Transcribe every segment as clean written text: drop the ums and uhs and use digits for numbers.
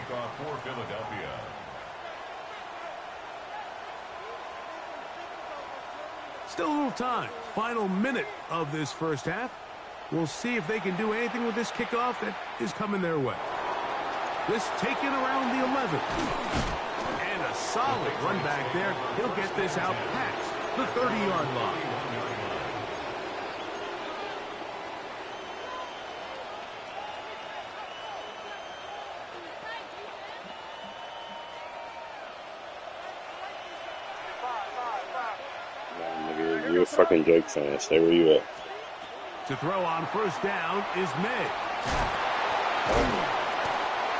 kickoff for Philadelphia. Still a little time. Final minute of this first half. We'll see if they can do anything with this kickoff that is coming their way. This taken around the 11. And a solid run back there. He'll get this out past the 30-yard line. You're a fucking Drake fan. Stay where you at. To throw on first down is May.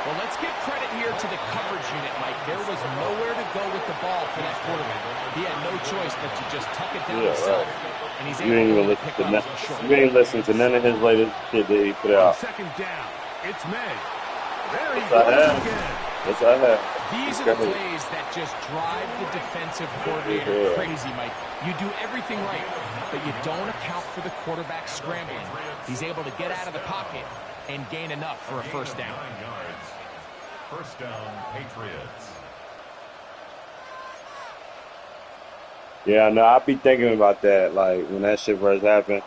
Well, let's give credit here to the coverage unit, Mike. There was nowhere to go with the ball for that quarterback. He had no choice but to just tuck it down himself. Right. And he's able to pick up short. You ain't listen to none of his latest shit that he put out. Second down. It's May. There he goes again. Yes, I have. These are the plays that just drive the defensive coordinator crazy, Mike. You do everything right, but you don't account for the quarterback scrambling. He's able to get out of the pocket and gain enough for a first down. First down, Patriots. Yeah, no, I'll be thinking about that, like, when that shit first happened.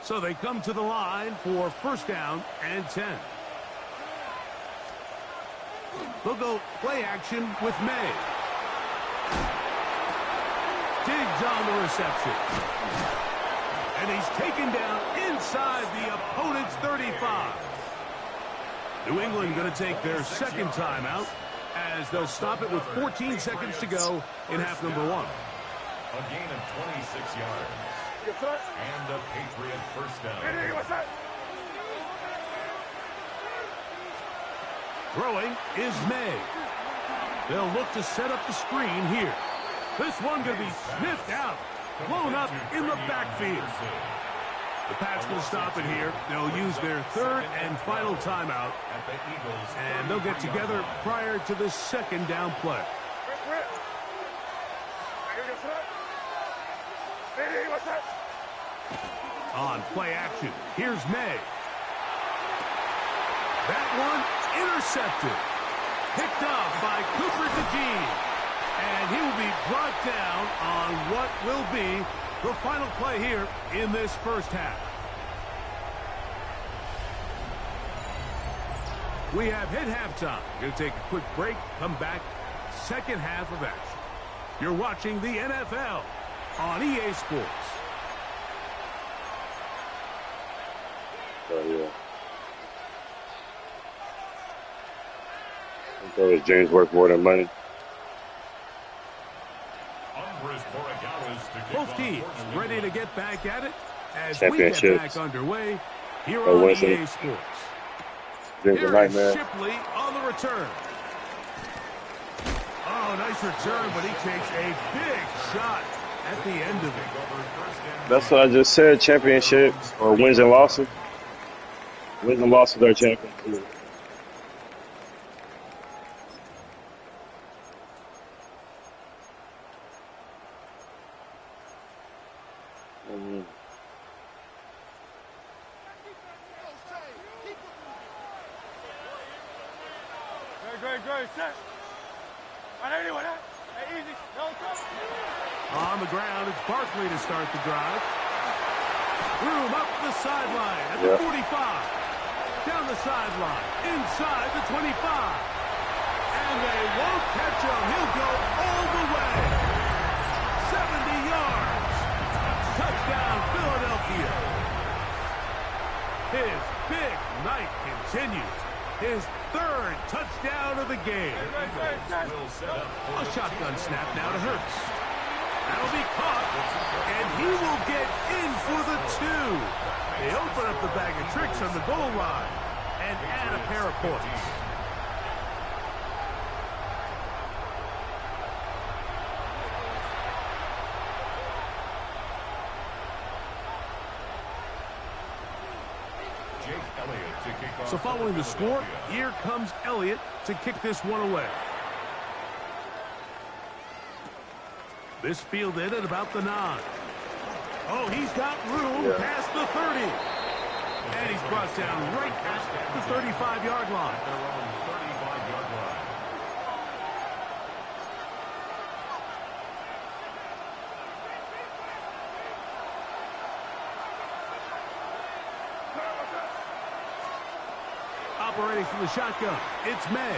So they come to the line for first down and 10. They'll go play action with May. Digs on the reception. And he's taken down inside the opponent's 35. New England going to take their second timeout as they'll stop it with 14 seconds to go in half number one. A gain of 26 yards. And a Patriot first down. Throwing is May. They'll look to set up the screen here. This one going to be sniffed out, blown up in the backfield. The Pats going to stop it here. They'll use their third and final timeout, and they'll get together prior to the second down play. On play action, here's May. That one intercepted. Picked up by Cooper DeJean. And he will be brought down on what will be the final play here in this first half. We have hit halftime. Going to take a quick break, come back, second half of action. You're watching the NFL on EA Sports. Oh, yeah. I thought was James worth more than money. Both teams ready to get back at it as we get back underway here on EA Sports. Here's Shipley on the return. Oh, nice return, but he takes a big shot at the end of it. That's what I just said, championships or wins and losses. Wins and losses are championships. On the ground, it's Barkley to start the drive. Room up the sideline at the 45. Down the sideline, inside the 25. And they won't catch him. He'll go all the way. 70 yards. Touchdown, Philadelphia. His big night continues. His third touchdown of the game. A shotgun snap now to Hurts. That'll be caught, and he will get in for the two. They open up the bag of tricks on the goal line and add a pair of points. So following the score, here comes Elliott to kick this one away. This fielded at about the 9. Oh, he's got room past the 30. And he's brought down right at the 35-yard line. Their own 35-yard line. Operating from the shotgun, it's May.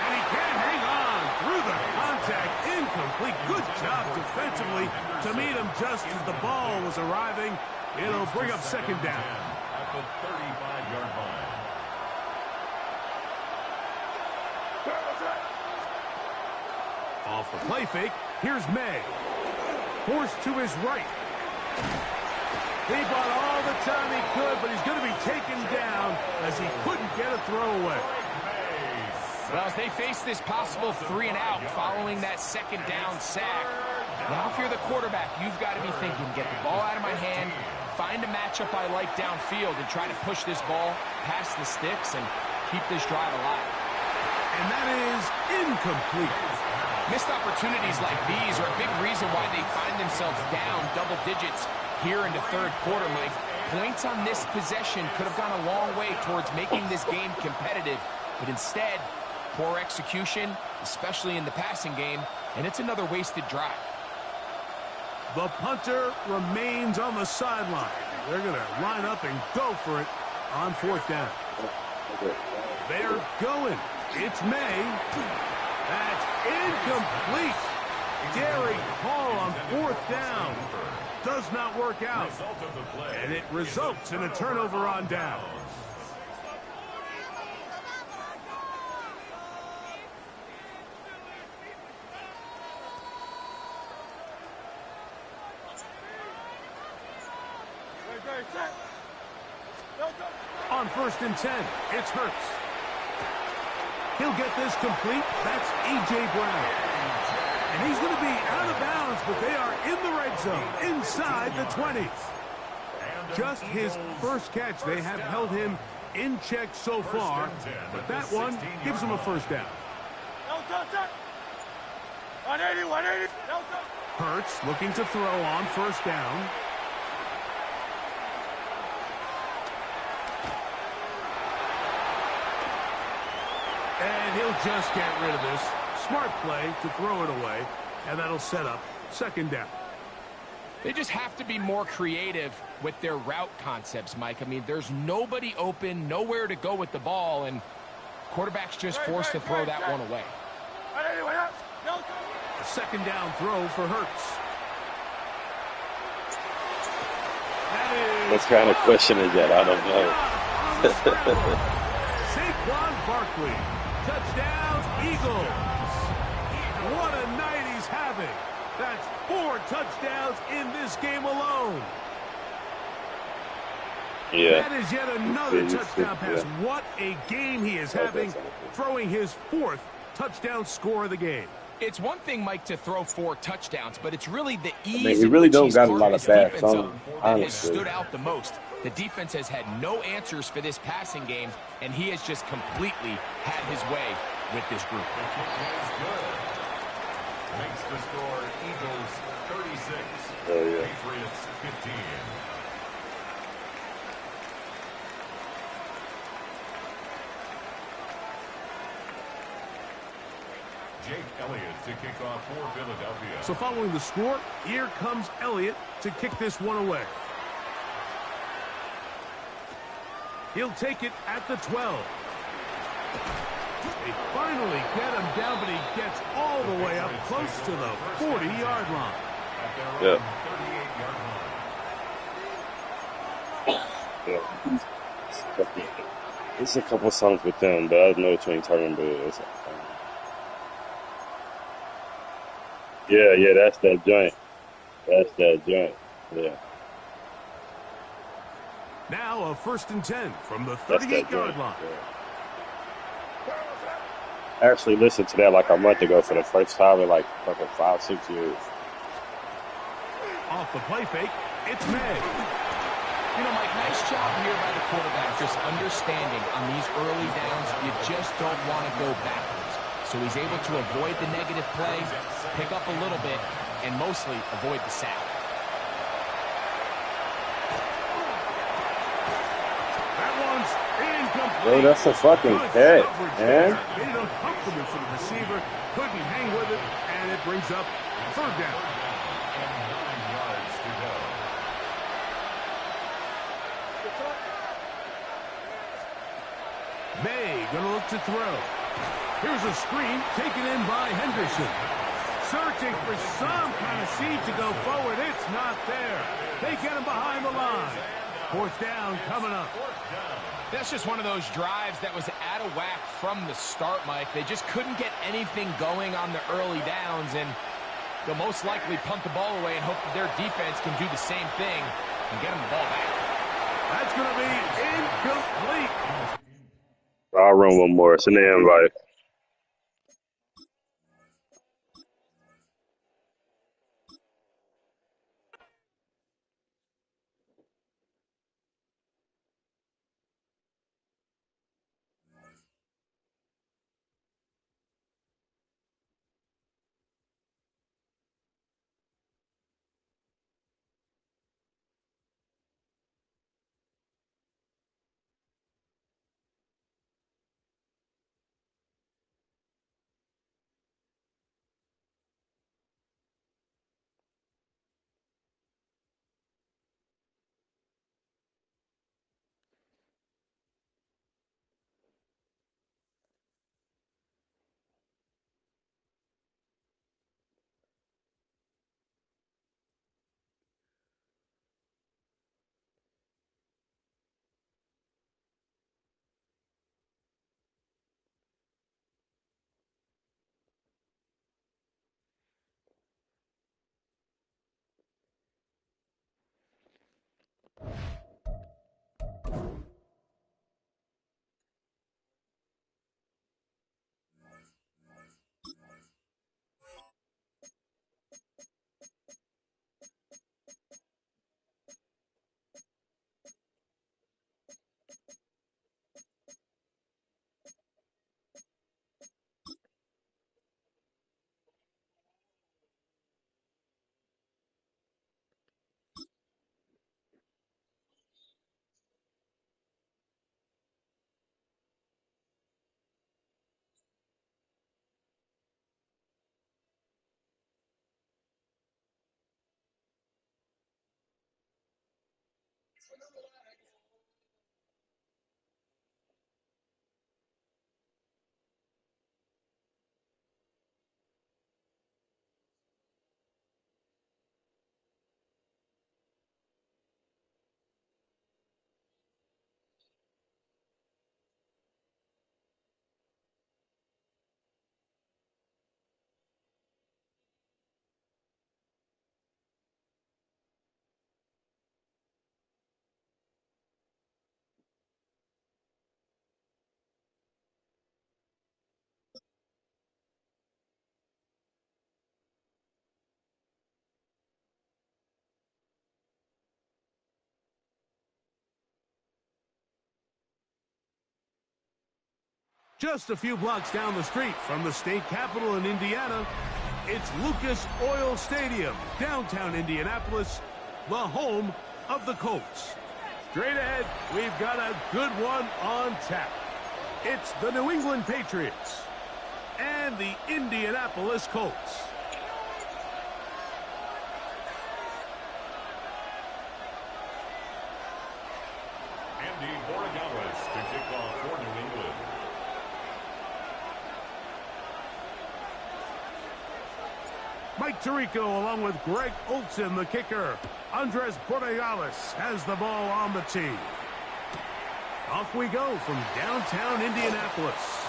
And he can't hang on through the contact. Incomplete. Good job defensively to meet him just as the ball was arriving. It'll bring up second down. At the 35-yard line. Off the play fake, here's May. Forced to his right. He bought all the time he could, but he's going to be taken down as he couldn't get a throwaway. Well, as they face this possible 3 and out following that second down sack, now if you're the quarterback, you've got to be thinking, get the ball out of my hand, find a matchup I like downfield, and try to push this ball past the sticks and keep this drive alive. And that is incomplete. Missed opportunities like these are a big reason why they find themselves down double digits here in the third quarter, Mike. Points on this possession could have gone a long way towards making this game competitive, but instead, poor execution, especially in the passing game, and it's another wasted drive. The punter remains on the sideline. They're going to line up and go for it on fourth down. They're going. It's May. That's incomplete. Derek Hall on fourth down. Does not work out. And it results in a turnover on down. On 1st and 10, it's Hurts. He'll get this complete. That's A.J. Brown. And he's going to be out of bounds, but they are in the red zone, inside the 20s. Just his first catch. They have held him in check so far, but that one gives him a first down. 180. Hurts looking to throw on first down. And he'll just get rid of this. Smart play to throw it away, and that'll set up second down. They just have to be more creative with their route concepts, Mike. I mean, there's nobody open, nowhere to go with the ball, and quarterback's just forced to throw that one away. A second down throw for Hurts. What kind of question is that? I don't know. Saquon Barkley. Touchdown, Eagles. What a night he's having. That's 4 touchdowns in this game alone. Yeah. That is yet another touchdown pass. What a game he is having, throwing his 4th touchdown score of the game. It's one thing, Mike, to throw 4 touchdowns, but it's really the ease. I mean, he really don't got a lot of bad that has stood out the most. The defense has had no answers for this passing game, and he has just completely had his way with this group. Makes the score Eagles 36, Patriots 15. Jake Elliott to kick off for Philadelphia. So following the score, here comes Elliott to kick this one away. He'll take it at the 12. They finally get him down, but he gets all the way up close to the 40-yard line. At their own 38-yard line. It's a couple songs with them, but I know which one you're talking about. Yeah, that's that joint. Yeah. Now a 1st and 10 from the 38-yard line. Yeah. I actually listened to that like a month ago for the first time in like 5-6 years. Off the play fake, it's May. You know, Mike, nice job here by the quarterback, just understanding on these early downs, you just don't want to go backwards. So he's able to avoid the negative play, pick up a little bit, and mostly avoid the sack. That one's incomplete. Bro, that's a fucking catch, man. Made it uncomfortable for the receiver. Couldn't hang with it, and it brings up third down. And 9 yards to go. May gonna look to throw. Here's a screen taken in by Henderson. Searching for some kind of seed to go forward. It's not there. They get him behind the line. Fourth down coming up. That's just one of those drives that was out of whack from the start, Mike. They just couldn't get anything going on the early downs, and they'll most likely punt the ball away and hope that their defense can do the same thing and get them the ball back. That's going to be incomplete. I'll run one more. It's an invite. Just a few blocks down the street from the state capitol in Indiana, it's Lucas Oil Stadium, downtown Indianapolis, the home of the Colts. Straight ahead, we've got a good one on tap. It's the New England Patriots and the Indianapolis Colts. Andy Borregales to kick off for New England. Mike Tirico along with Greg Olsen, the kicker. Andres Borregales has the ball on the tee. Off we go from downtown Indianapolis.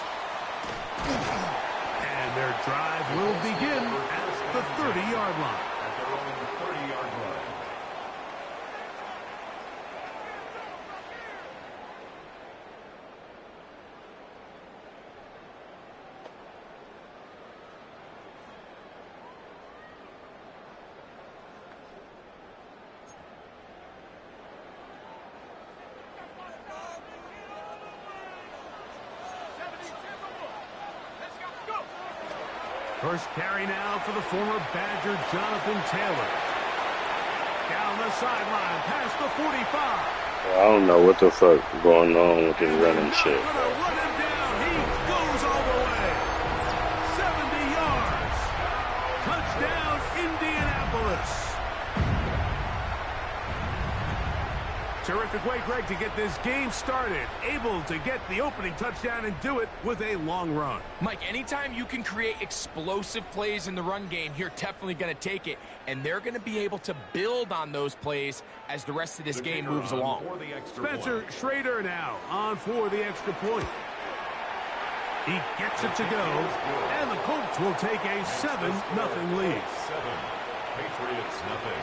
And their drive will begin at the 30-yard line. At their own 30-yard line. First carry now for the former Badger Jonathan Taylor. Down the sideline, past the 45. I don't know what the fuck going on with this running shit. Run him down. He goes all the way. 70 yards. Touchdown, Indianapolis. Terrific way, Greg, to get this game started. Able to get the opening touchdown and do it with a long run. Mike, anytime you can create explosive plays in the run game, you're definitely going to take it. And they're going to be able to build on those plays as the rest of this game moves along. Spencer Schrader now on for the extra point. He gets it to go, and the Colts will take a 7-0 lead. 7. Patriots nothing.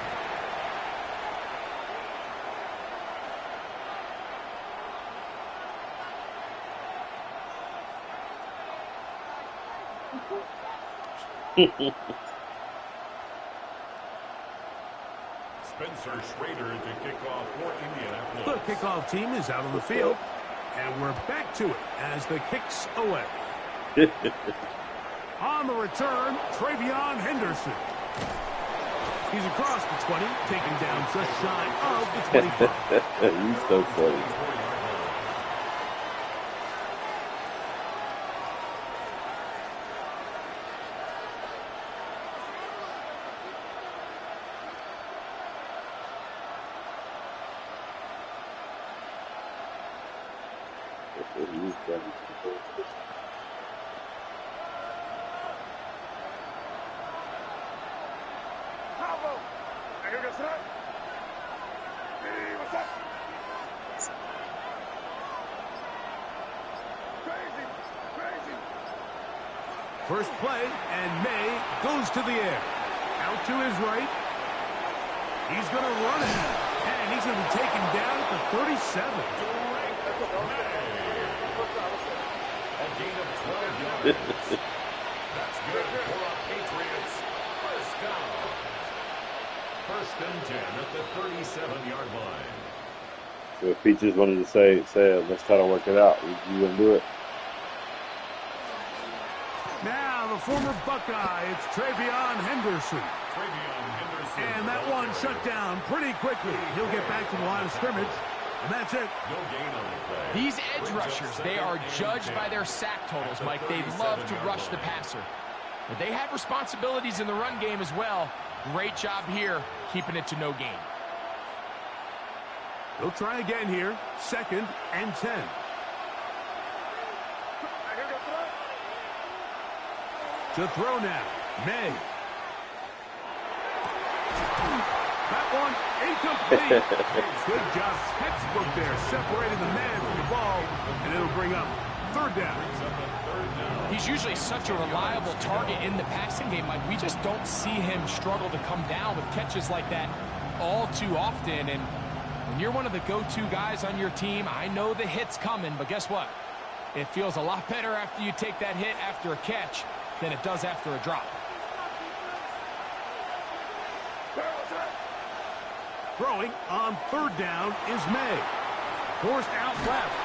Spencer Schrader to kick off for Indianapolis. The kickoff team is out on the field, and we're back to it as the kick's away. On the return, Travion Henderson. He's across the 20, taken down just shy of the 25. He's so funny. First play, and May goes to the air. Out to his right. He's going to run it, and he's going to be taken down at the 37. A gain of 12 yards. That's good for our Patriots. First down. First and 10 at the 37-yard line. So if he just wanted to say, let's try to work it out, you gonna do it? Now the former Buckeye, it's Travion Henderson. And that one shut down pretty quickly. He'll get back to the line of scrimmage, and that's it. No gain on the play. These edge rushers, they are judged by their sack totals, Mike. They love to rush the passer. But they have responsibilities in the run game as well. Great job here, keeping it to no gain. They'll try again here. 2nd and 10. To throw now, May. That one incomplete. Good job, textbook there, separating the man from the ball, and it'll bring up 3rd down. He's usually such a reliable target in the passing game, Mike. We just don't see him struggle to come down with catches like that all too often. And when you're one of the go-to guys on your team, I know the hit's coming, but guess what? It feels a lot better after you take that hit after a catch than it does after a drop. Throwing on 3rd down is May. Forced out left,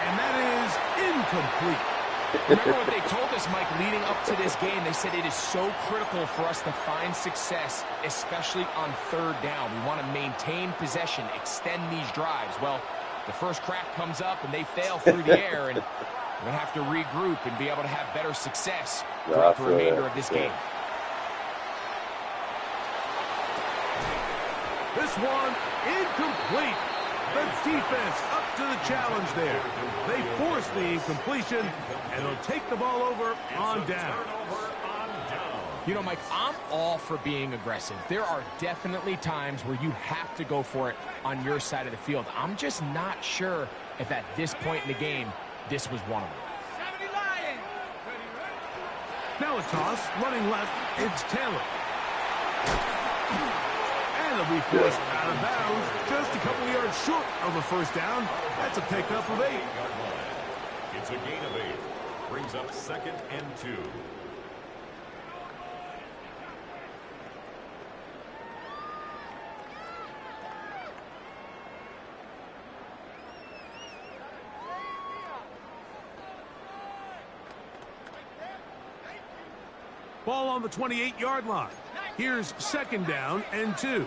and that is incomplete. Remember what they told us, Mike, leading up to this game? They said it is so critical for us to find success, especially on 3rd down. We want to maintain possession, extend these drives. Well, the first crack comes up, and they fail through the air, and we're going to have to regroup and be able to have better success throughout the remainder of this game. This one incomplete. The defense up to the challenge there. They force the incompletion, and they'll take the ball over on down. You know, Mike, I'm all for being aggressive. There are definitely times where you have to go for it on your side of the field. I'm just not sure if at this point in the game, this was one of them. Now a toss, running left, it's Taylor. And they'll be forced out of bounds, just a couple of yards short of a first down. That's a pickup of 8. It's a gain of 8. Brings up 2nd and 2. Ball on the 28-yard line. Here's 2nd down and 2.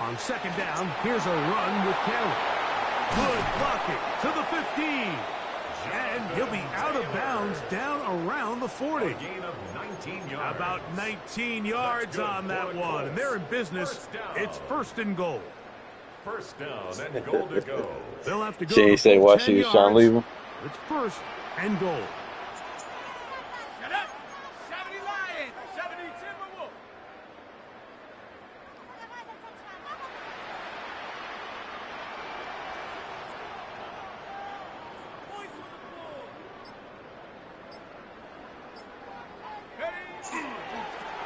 On 2nd down, here's a run with Kelly. Good blocking to the 15. And he'll be out of bounds down around the 40. Gain of 19 yards. About 19 yards on that one. And they're in business. It's 1st and goal. 1st down and goal to go. They'll have to go. She ain't say why she was trying to leave him. It's 1st and goal.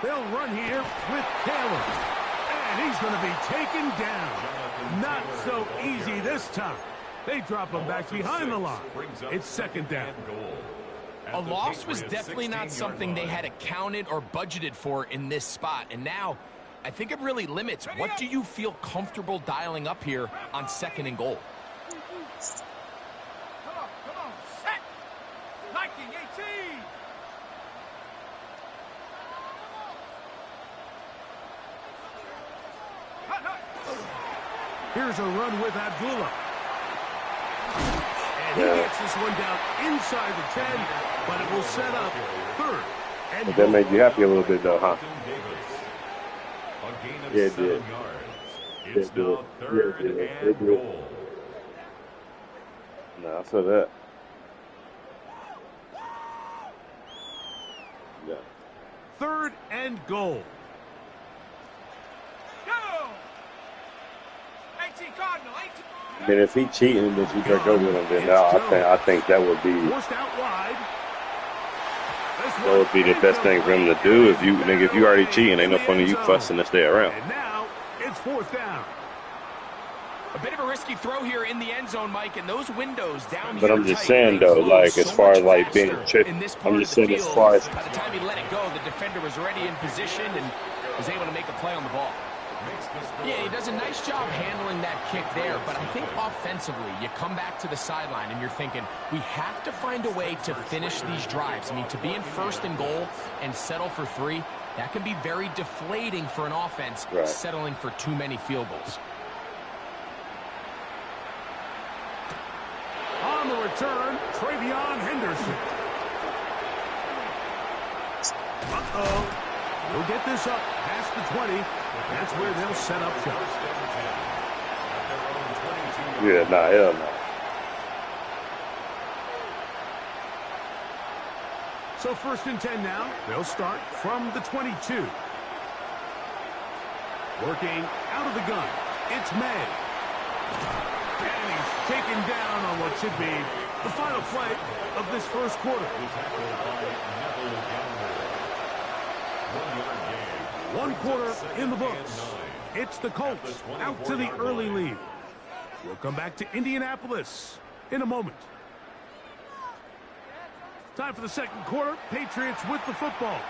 They'll run here with Taylor. And he's going to be taken down. Not so easy this time. They drop him back behind the line. It's 2nd down. A loss was definitely not something they had accounted or budgeted for in this spot. And now, I think it really limits. What do you feel comfortable dialing up here on 2nd and goal? Come on, set. Liking 18. Here's a run with Abdullah. And he gets this one down inside the 10, but it will set up 3rd and But that made you happy a little bit, though, huh? Yeah, it did. It's now 3rd and goal. No, I feel that. Yeah. 3rd and goal. And if he cheating and if you break over with him, then now I think that would be the best thing for him to do. If you already cheating, ain't no point in you fussing to stay around. And now it's 4th down. A bit of a risky throw here in the end zone, Mike, and those windows down here. But I'm just saying though, like as far as like being tricky, I'm just saying as far as by the time he let it go, the defender was already in position and was able to make a play on the ball. Yeah, he does a nice job handling that kick there, but I think offensively, you come back to the sideline and you're thinking, we have to find a way to finish these drives. I mean, to be in 1st and goal and settle for 3, that can be very deflating for an offense settling for too many field goals. On the return, Travion Henderson. Uh-oh. He'll get this up past the 20. That's where they'll set up shop. yeah, nah, hell no. So 1st and 10 now. They'll start from the 22. Working out of the gun. It's May. And he's taken down on what should be the final play of this 1st quarter. 1 quarter in the books. It's the Colts out to the early lead. We'll come back to Indianapolis in a moment. Time for the 2nd quarter. Patriots with the football.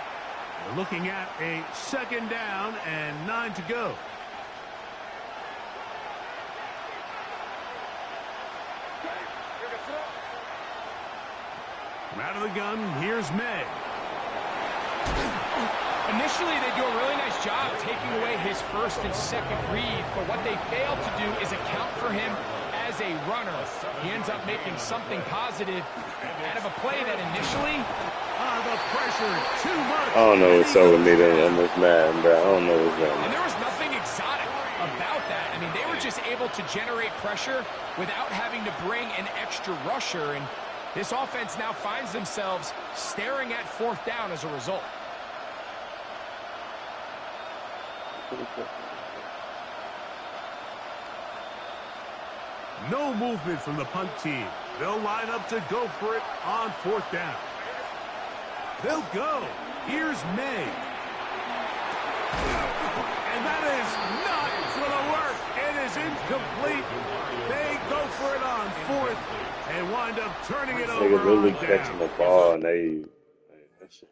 We're looking at a 2nd down and 9 to go. From out of the gun, here's May. Initially, they do a really nice job taking away his 1st and 2nd read, but what they fail to do is account for him as a runner. He ends up making something positive out of a play that initially... the pressure, too much. I don't know what's up with me then. I'm just mad, bro. I don't know what's going on. And there was nothing exotic about that. I mean, they were just able to generate pressure without having to bring an extra rusher, and this offense now finds themselves staring at 4th down as a result. No movement from the punt team. They'll line up to go for it on 4th down. They'll go. Here's May. And that is not going to work. It is incomplete. They go for it on 4th and wind up turning it over. They literally catching the ball and they that shit.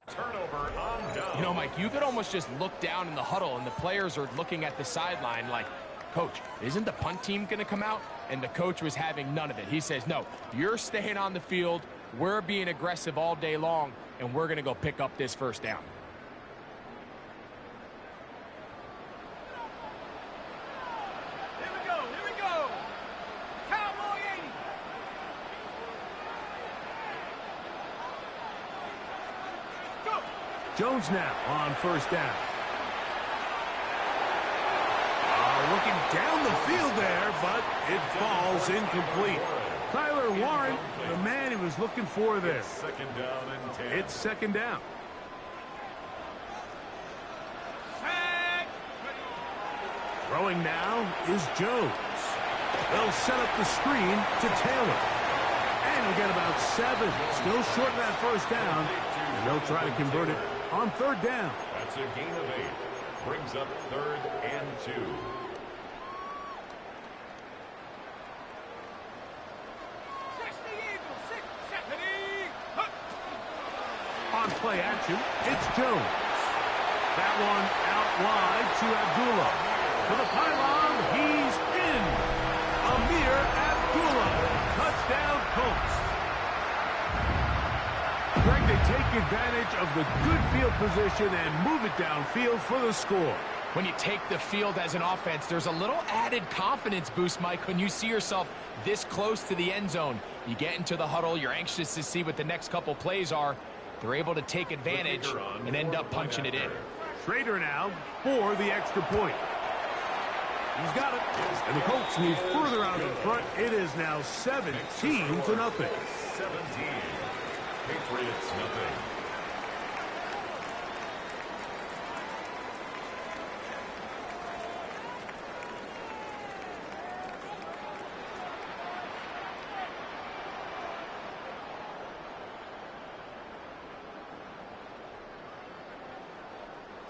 Turnover on down. You know, Mike, you could almost just look down in the huddle, and the players are looking at the sideline like, Coach, isn't the punt team going to come out? And the coach was having none of it. He says, no, you're staying on the field. We're being aggressive all day long, and we're going to go pick up this first down. Here we go, here we go. Cowboy 80. Go. Jones now on first down. Looking down the field there, but it falls incomplete. Tyler Warren, the man he was looking for there. Second down and 10. It's second down. Set. Throwing now is Jones. They'll set up the screen to Taylor. And he'll get about 7. Still short of that first down. And they'll try to convert it on third down. That's a gain of 8. Brings up 3rd and 2. On play action, it's Jones. That one out wide to Abdullah. To the pylon, he's in. Amir Abdullah. Touchdown, Colts. Greg, they take advantage of the good field position and move it downfield for the score. When you take the field as an offense, there's a little added confidence boost, Mike, when you see yourself this close to the end zone. You get into the huddle, you're anxious to see what the next couple plays are. They're able to take advantage and end up punching it in. Schrader now for the extra point. He's got it. And the Colts move further out in front. It is now 17-0. 17. Patriots nothing.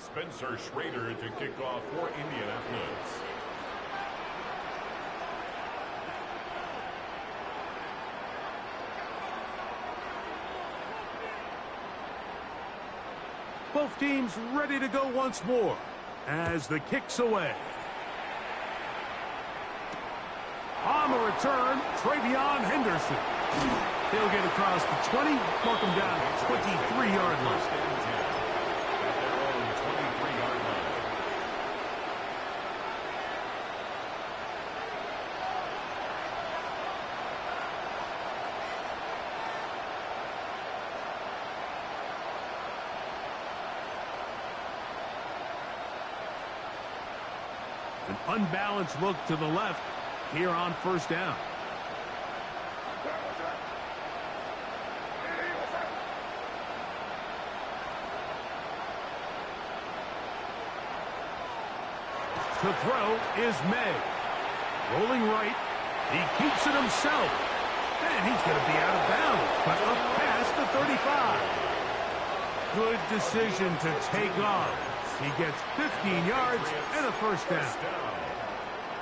Spencer Schrader to kick off for Indianapolis. Both teams ready to go once more as the kick's away. On the return, Travion Henderson. He'll get across the 20, mark him down at 23-yard line. An unbalanced look to the left here on first down. To throw is May. Rolling right. He keeps it himself. And he's going to be out of bounds, but up past the 35. Good decision to take off. He gets 15 yards and a first down.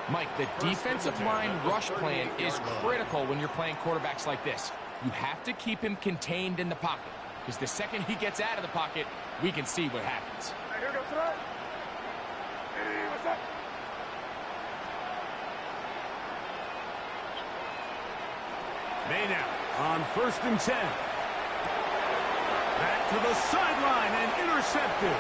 Mike, the defensive line rush plan is critical when you're playing quarterbacks like this. You have to keep him contained in the pocket, because the second he gets out of the pocket, we can see what happens. May now on 1st and 10. Back to the sideline and intercepted.